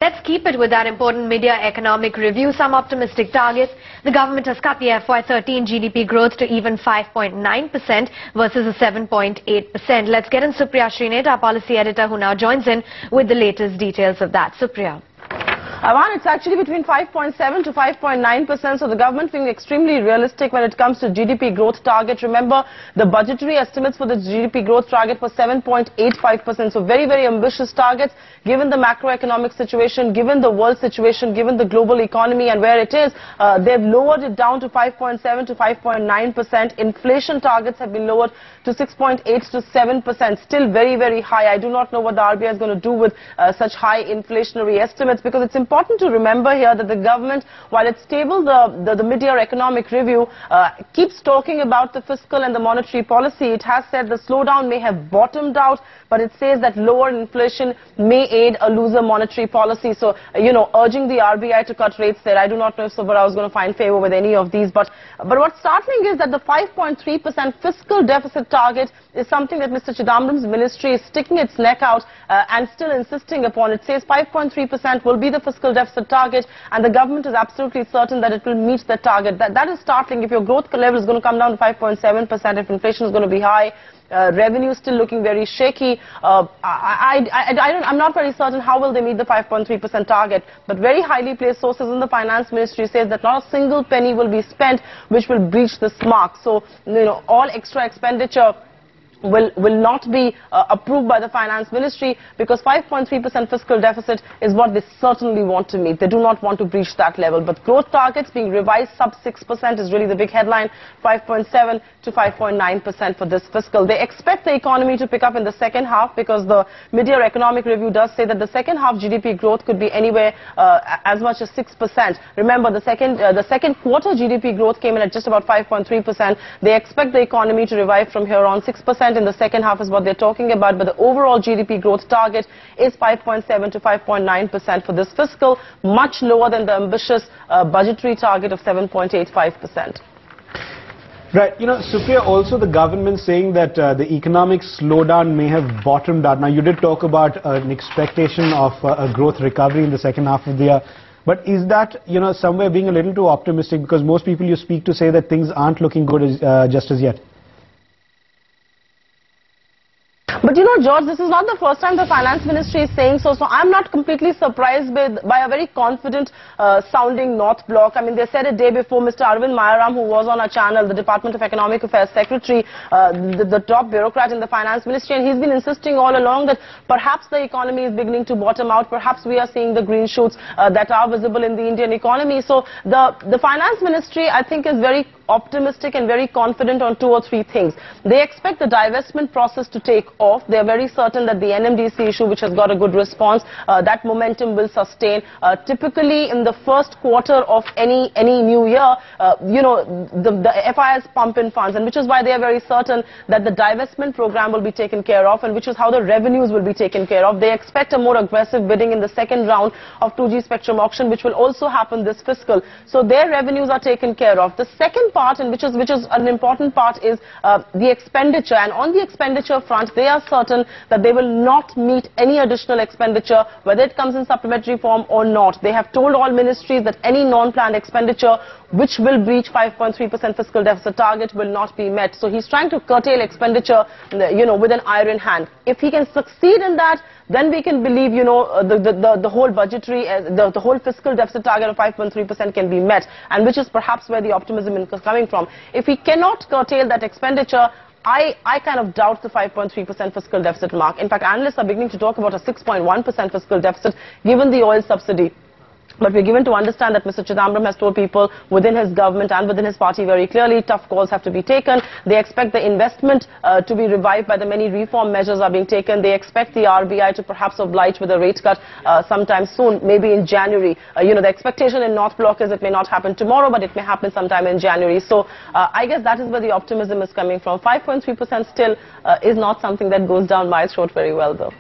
Let's keep it with that important mid-year economic review. Some optimistic targets. The government has cut the FY13 GDP growth to even 5.9% versus a 7.8%. Let's get in Supriya Srinath, our policy editor, who now joins in with the latest details of that. Supriya. Avan, it's actually between 5.7 to 5.9%, so the government being extremely realistic when it comes to GDP growth target. Remember, the budgetary estimates for the GDP growth target was 7.85%, so very, very ambitious targets given the macroeconomic situation, given the world situation, given the global economy and where it is. They've lowered it down to 5.7 to 5.9%. Inflation targets have been lowered to 6.8 to 7%, still very, very high. I do not know what the RBI is going to do with such high inflationary estimates, because it's important to remember here that the government, while it's tabled the mid-year economic review, keeps talking about the fiscal and the monetary policy. It has said the slowdown may have bottomed out, but it says that lower inflation may aid a looser monetary policy. So, urging the RBI to cut rates there. I do not know if Subbarao is going to find favor with any of these. But what's startling is that the 5.3% fiscal deficit target is something that Mr. Chidambaram's ministry is sticking its neck out and still insisting upon. It says 5.3% will be the fiscal deficit target, and the government is absolutely certain that it will meet the target. That is startling. If your growth level is going to come down to 5.7%, if inflation is going to be high, revenue still looking very shaky. I'm not very certain how will they meet the 5.3% target, but very highly placed sources in the finance ministry says that not a single penny will be spent which will breach this mark. So, all extra expenditure will not be approved by the finance ministry, because 5.3% fiscal deficit is what they certainly want to meet. They do not want to breach that level. But growth targets being revised sub 6% is really the big headline, 5.7 to 5.9% for this fiscal. They expect the economy to pick up in the second half, because the mid-year economic review does say that the second half GDP growth could be anywhere as much as 6%. Remember, the second quarter GDP growth came in at just about 5.3%. They expect the economy to revive from here on. 6% in the second half is what they're talking about, but the overall GDP growth target is 5.7 to 5.9% for this fiscal, much lower than the ambitious budgetary target of 7.85%. Right. Supriya, also the government saying that the economic slowdown may have bottomed out. Now, you did talk about an expectation of a growth recovery in the second half of the year. But is that, somewhere being a little too optimistic? Because most people you speak to say that things aren't looking good just as yet. But George, this is not the first time the finance ministry is saying so. So I'm not completely surprised by a very confident sounding North Bloc. I mean, they said a day before, Mr. Arvind Mayaram, who was on our channel, the Department of Economic Affairs Secretary, the top bureaucrat in the finance ministry, and he's been insisting all along that perhaps the economy is beginning to bottom out. Perhaps we are seeing the green shoots that are visible in the Indian economy. So the finance ministry, I think, is very optimistic and very confident on two or three things. They expect the divestment process to take off. They are very certain that the NMDC issue, which has got a good response, that momentum will sustain. Typically, in the first quarter of any new year, the FIs pump in funds, and which is why they are very certain that the divestment program will be taken care of, and which is how the revenues will be taken care of. They expect a more aggressive bidding in the second round of 2G spectrum auction, which will also happen this fiscal. So their revenues are taken care of. The second part, and which is an important part, is the expenditure. And on the expenditure front, they are certain that they will not meet any additional expenditure, whether it comes in supplementary form or not. They have told all ministries that any non-planned expenditure which will breach 5.3% fiscal deficit target will not be met. So he's trying to curtail expenditure, with an iron hand. If he can succeed in that, then we can believe, the whole budgetary, the whole fiscal deficit target of 5.3% can be met, and which is perhaps where the optimism is coming from. If he cannot curtail that expenditure, I kind of doubt the 5.3% fiscal deficit mark. In fact, analysts are beginning to talk about a 6.1% fiscal deficit given the oil subsidy. But we're given to understand that Mr. Chidambaram has told people within his government and within his party very clearly, tough calls have to be taken. They expect the investment to be revived by the many reform measures are being taken. They expect the RBI to perhaps oblige with a rate cut sometime soon, maybe in January. The expectation in North Bloc is it may not happen tomorrow, but it may happen sometime in January. So I guess that is where the optimism is coming from. 5.3% still is not something that goes down my throat very well, though.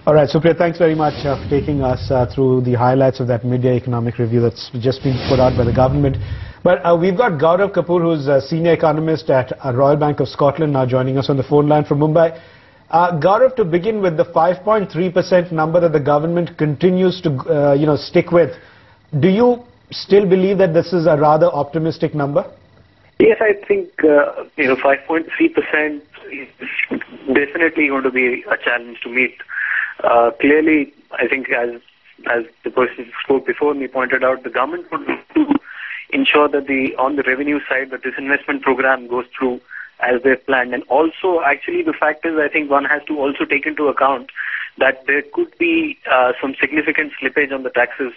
All right, Supriya, thanks very much for taking us through the highlights of that mid-year economic review that's just been put out by the government. But we've got Gaurav Kapoor, who's a senior economist at Royal Bank of Scotland, now joining us on the phone line from Mumbai. Gaurav, to begin with, the 5.3% number that the government continues to, stick with, do you still believe that this is a rather optimistic number? Yes, I think 5.3% is definitely going to be a challenge to meet. Clearly, I think as the person who spoke before me pointed out, the government would need to ensure that on the revenue side, that this investment program goes through as they've planned. And also, actually, the fact is, I think one has to also take into account that there could be some significant slippage on the taxes,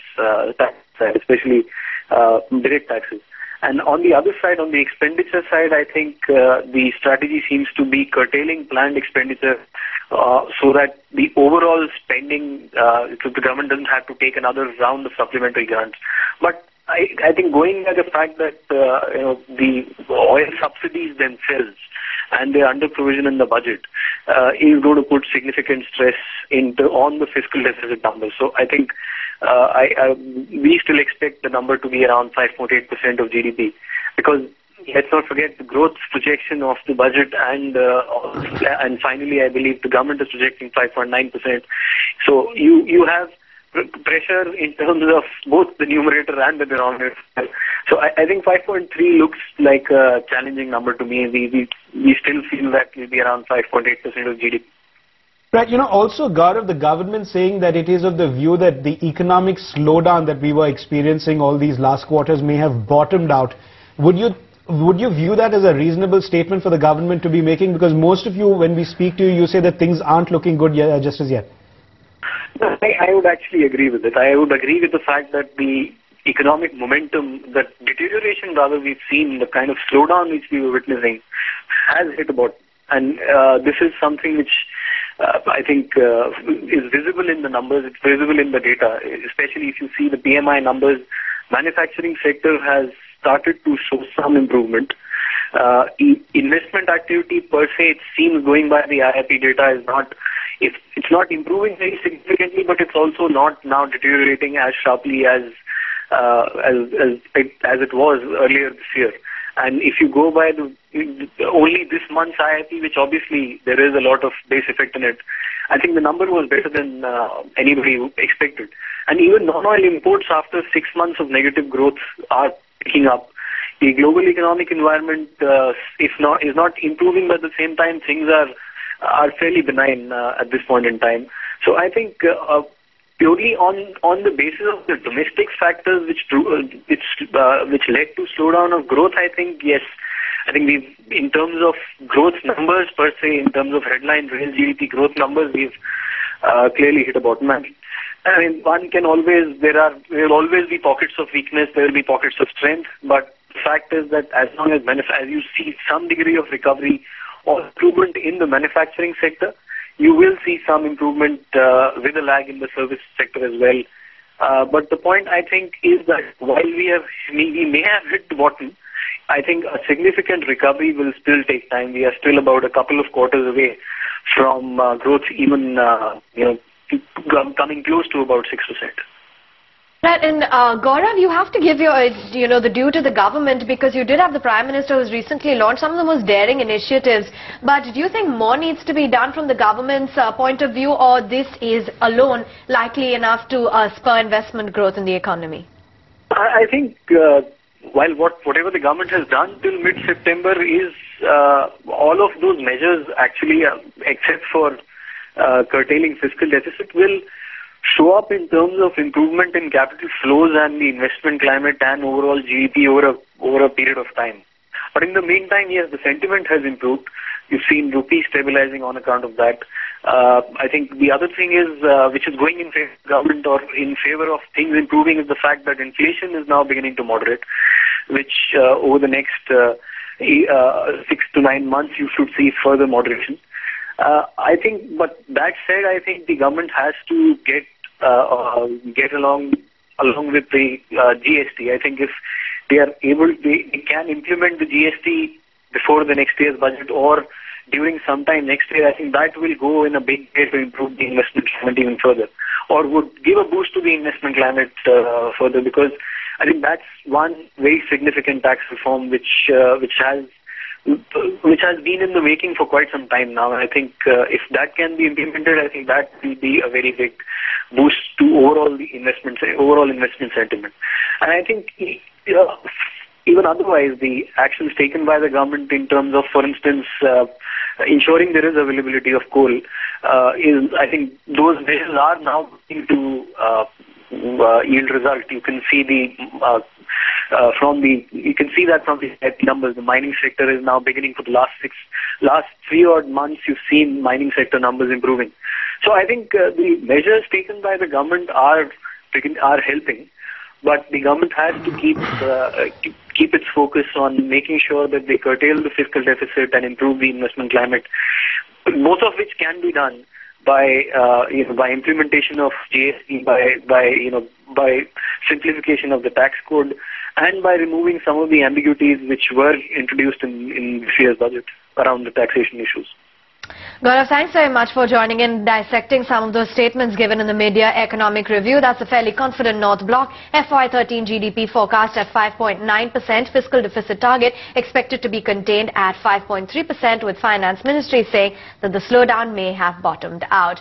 tax side, especially direct taxes. And on the other side, on the expenditure side, I think the strategy seems to be curtailing planned expenditure so that the overall spending, so the government doesn't have to take another round of supplementary grants. But I think going by the fact that the oil subsidies themselves and the under provision in the budget is going to put significant stress on the fiscal deficit numbers. So I think we still expect the number to be around 5.8% of GDP, because let's not forget the growth projection of the budget, and finally I believe the government is projecting 5.9%. So you have pressure in terms of both the numerator and the denominator. So I think 5.3 looks like a challenging number to me. We still feel that it will be around 5.8% of GDP. Right, also, Gaurav, the government saying that it is of the view that the economic slowdown that we were experiencing all these last quarters may have bottomed out. Would you view that as a reasonable statement for the government to be making? Because most of you, when we speak to you, you say that things aren't looking good just as yet. I would actually agree with it. I would agree with the fact that the economic momentum, the deterioration rather we've seen, the kind of slowdown which we were witnessing has hit a bottom. And this is something which I think is visible in the numbers, it's visible in the data, especially if you see the PMI numbers. Manufacturing sector has started to show some improvement. Investment activity per se, it seems, going by the IIP data, is not, it's not improving very significantly, but it's also not now deteriorating as sharply as it was earlier this year. And if you go by only this month's IIP, which obviously there is a lot of base effect in it, I think the number was better than anybody expected. And even non-oil imports after 6 months of negative growth are picking up. The global economic environment is not improving, but at the same time things are fairly benign at this point in time. So I think purely on the basis of the domestic factors which led to slowdown of growth, I think yes. I think in terms of growth numbers per se, in terms of headline real GDP growth numbers, we've clearly hit a bottom. I mean, one can always, there will always be pockets of weakness, there will be pockets of strength, but the fact is that as long as you see some degree of recovery or improvement in the manufacturing sector, you will see some improvement with a lag in the service sector as well. But the point, I think, is that while we may have hit the bottom, I think a significant recovery will still take time. We are still about a couple of quarters away from growth even coming close to about 6%. Right, and Gaurav, you have to give the due to the government, because you did have the Prime Minister who's recently launched some of the most daring initiatives. But do you think more needs to be done from the government's point of view, or this is alone likely enough to spur investment growth in the economy? I think while whatever the government has done till mid-September is all of those measures actually, except for curtailing fiscal deficit, will show up in terms of improvement in capital flows and the investment climate and overall GDP over a period of time. But in the meantime, yes, the sentiment has improved. You've seen rupee stabilizing on account of that. I think the other thing is, which is going in favor of government or in favor of things improving, is the fact that inflation is now beginning to moderate, which over the next 6 to 9 months you should see further moderation. I think, but that said, I think the government has to get along with the GST. I think if they are able, they can implement the GST before the next year's budget or during some time next year. I think that will go in a big way to improve the investment climate even further, or would give a boost to the investment climate further, because I think that's one very significant tax reform which has which has been in the making for quite some time now. And I think if that can be implemented, I think that will be a very big boost to overall investment sentiment. And I think even otherwise, the actions taken by the government in terms of, for instance, ensuring there is availability of coal, I think those measures are now beginning to yield result. You can see you can see that from the numbers. The mining sector is now beginning for the last 3 odd months. You've seen mining sector numbers improving. So I think the measures taken by the government are helping. But the government has to keep its focus on making sure that they curtail the fiscal deficit and improve the investment climate, both of which can be done by implementation of GST, by simplification of the tax code, and by removing some of the ambiguities which were introduced in this year's budget around the taxation issues. Gaurav, thanks very much for joining in, dissecting some of those statements given in the mid-year economic review. That's a fairly confident North Bloc. FY13 GDP forecast at 5.9%, fiscal deficit target expected to be contained at 5.3%, with Finance Ministry saying that the slowdown may have bottomed out.